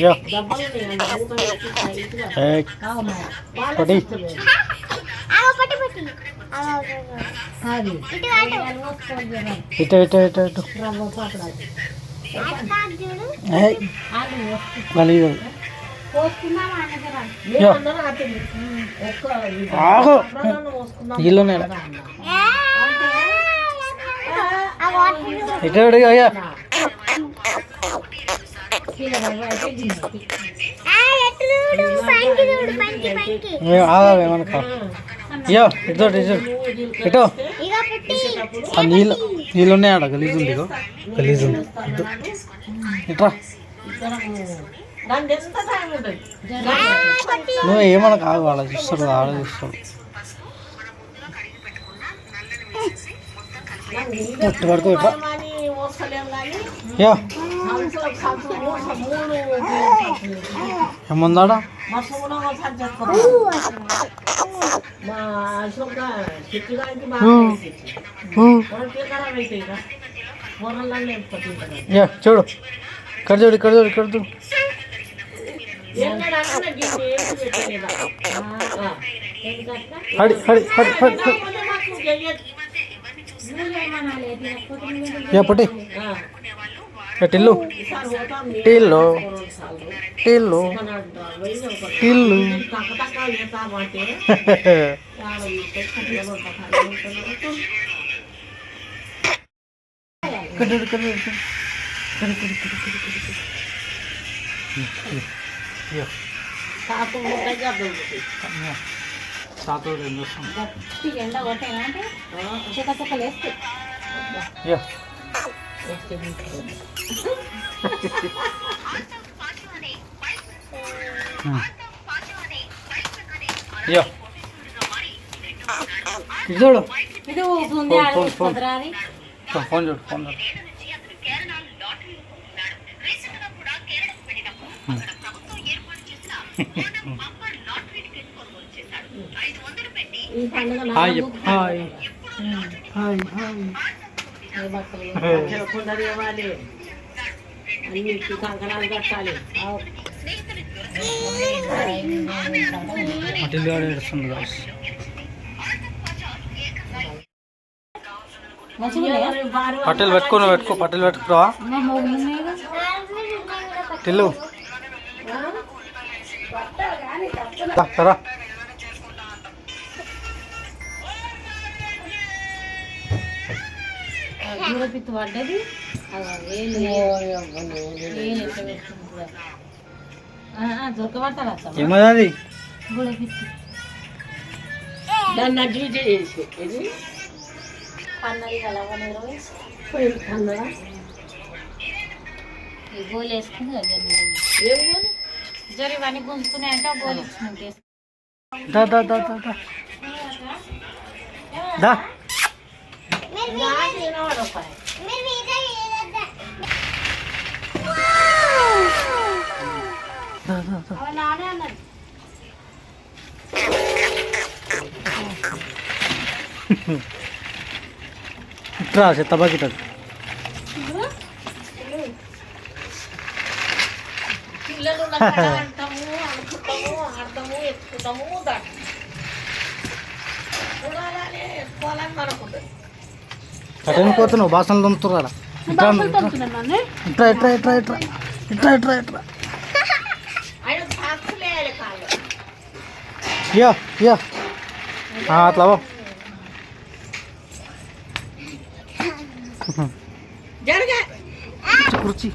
యో పడి ఇటు ఇటు ఇటు ఇటు గలీజ్ ఆహో నీళ్ళనే ఇటు అయ్యా ఏమన్నా అయ్యో ఇటు ఇటు ఇటు ఆ నీళ్ళు ఉన్నాయి ఆడ గలీజ్ ఉంది గలీజ్ ఉంది ఇట్రా నువ్వు ఏమన్నా కాదు ఆడ చూస్తాడు ఆడ చూస్తాడు ఒట్టు పడుకో ఇట్లా ఏముందాడా చూడు ఇక్కడ చూడు ఇక్కడ చూడు ఇక్కడ చూడు హడి హడి హడి హడి పట్టి టిల్లు టిల్లు టిల్లు టిల్లు చూడు ఫోన్ చూడు ఫోన్ చూడు హాయ్ హాయ్ హాయ్ హాయ్ మటిల్లు ఏడుస్తుంది పట్టెలు పెట్టుకో పట్టెలు పెట్టుకురా టిల్లు రా పిత్తు పడ్డది దొరకబడతాడు ఏమది దాన్ని అడ్డు చేసి పన్నది కలవని గోలు వేసుకుంది జరి ఇవన్నీ గుంజుకున్నాయంటే గోలు ఇచ్చినట్టు ఇట్రా చెత్తబాకి పిల్లలు అంటాము అనుకుంటాము ఆడతాము ఎత్తుకుంటాము ఎత్తుకోవాలని మనకుంటుంది. కట్టని పోతున్నావు బాసనలు తొమ్ముతున్నారా ఇట్రా ఇట్రా ఇట్రా ఇట్రా ఇట్రా ఇట్రా ఇట్రా ఇట్రా యా యా అట్లా కుర్చీ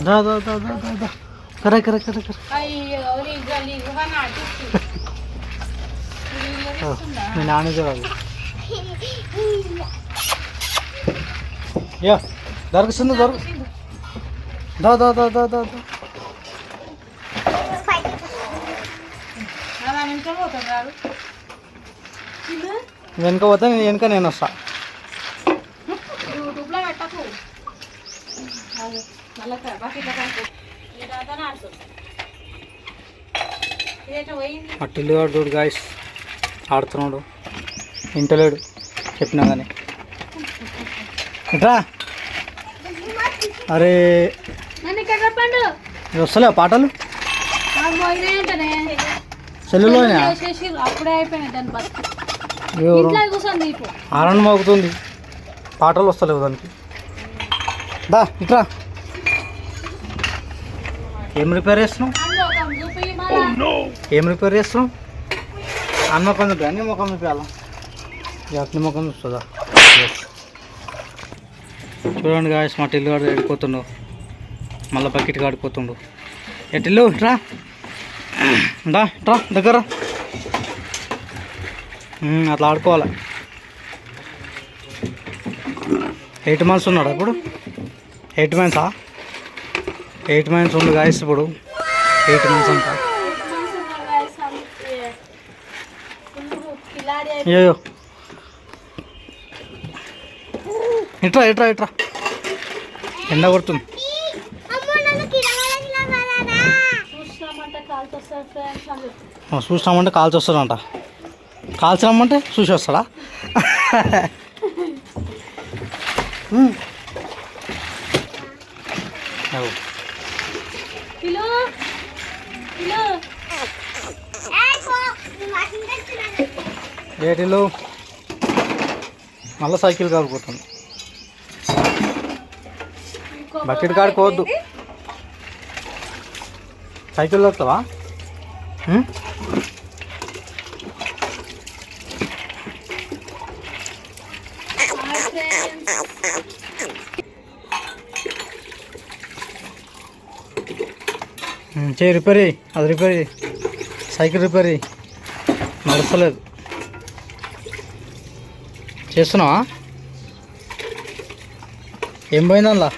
దా దా దా దా దా దా కరే కరే కరే కరే మీ నాన్న చూడాలి యా దొరుకుతుంది దా దా దా దా దా దా వెనక పోతే వెనక నేను వస్తా అట్టిల్లు చూడు గాయస్ ఆడుతున్నాడు ఇంటలేడు చెప్పినా కానీ ఇట్రా అరే నన్ను ఇక్కడ రప్పండు ఇవి వస్తలేవా పాటలు పోయినాయంటనే సెల్లులోనే చేసేసి అప్పుడే అయిపోయినాయి దాని బతుకు ఎవరు ఇట్లా కూర్చొని ఇప్పుడు ఆనందం మోగుతుంది పాటలు వస్తలేవు దానికి దా ఇట్రా ఏం రిపేర్ చేస్తున్నావు చూపి మళ్ళా ఏం రిపేర్ చేస్తున్నావు అన్న మొక్కం చూపి అన్ని మొక్కం చూపించాలా అన్ని మొక్కం చూస్తుందా చూడండి గాయస్ మా టిల్లు కాడు ఎడిపోతుండు మళ్ళీ బకెట్ కాడిపోతుండు ఎటిల్లు ఇట్రా దా ఇట్రా దగ్గర అట్లా ఆడుకోవాలి 8 months ఉన్నాడు ఇప్పుడు 8 months 8 months ఉండు గాయస్ ఇప్పుడు 8 months అంట అయ్యో ఇట్రా ఇట్రా ఇట్రా ఎండ కొడుతుంది చూసినామంటే కాల్చి వస్తాడంట కాల్చినామంటే చూసి వస్తాడా ఏటిలో మళ్ళీ సైకిల్ కాలిపోతుంది బకెట్ కాడిపోవద్దు సైకిల్ వస్తావా చేయి రిపేర్ చేయి అది రిపేర్ చేయి సైకిల్ రిపేర్ చేయి నడుస్తలేదు చేస్తున్నావా ఏం పోయింది అందులో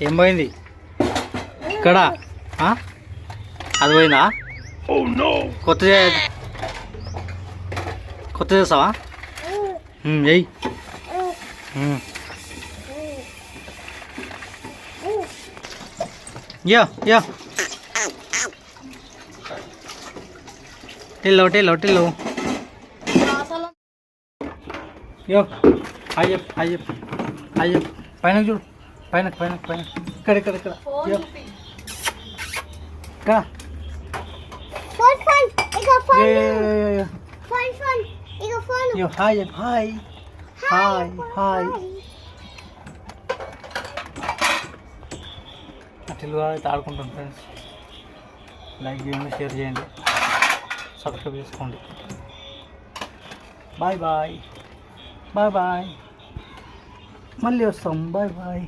ఏం పోయింది ఇక్కడ అది పోయిందా కొత్త చేస్తావా ఎయ్ యో యో టిల్లు యో అయ్యో పైన చూడు పైన ఇక్కడ యో ఇక్కడ యో హాయ్ అట్లా అయితే ఆడుకుంటాం ఫ్రెండ్స్ లైక్ చేయండి షేర్ చేయండి సబ్స్క్రైబ్ చేసుకోండి బాయ్ మళ్ళీ వస్తాం బాయ్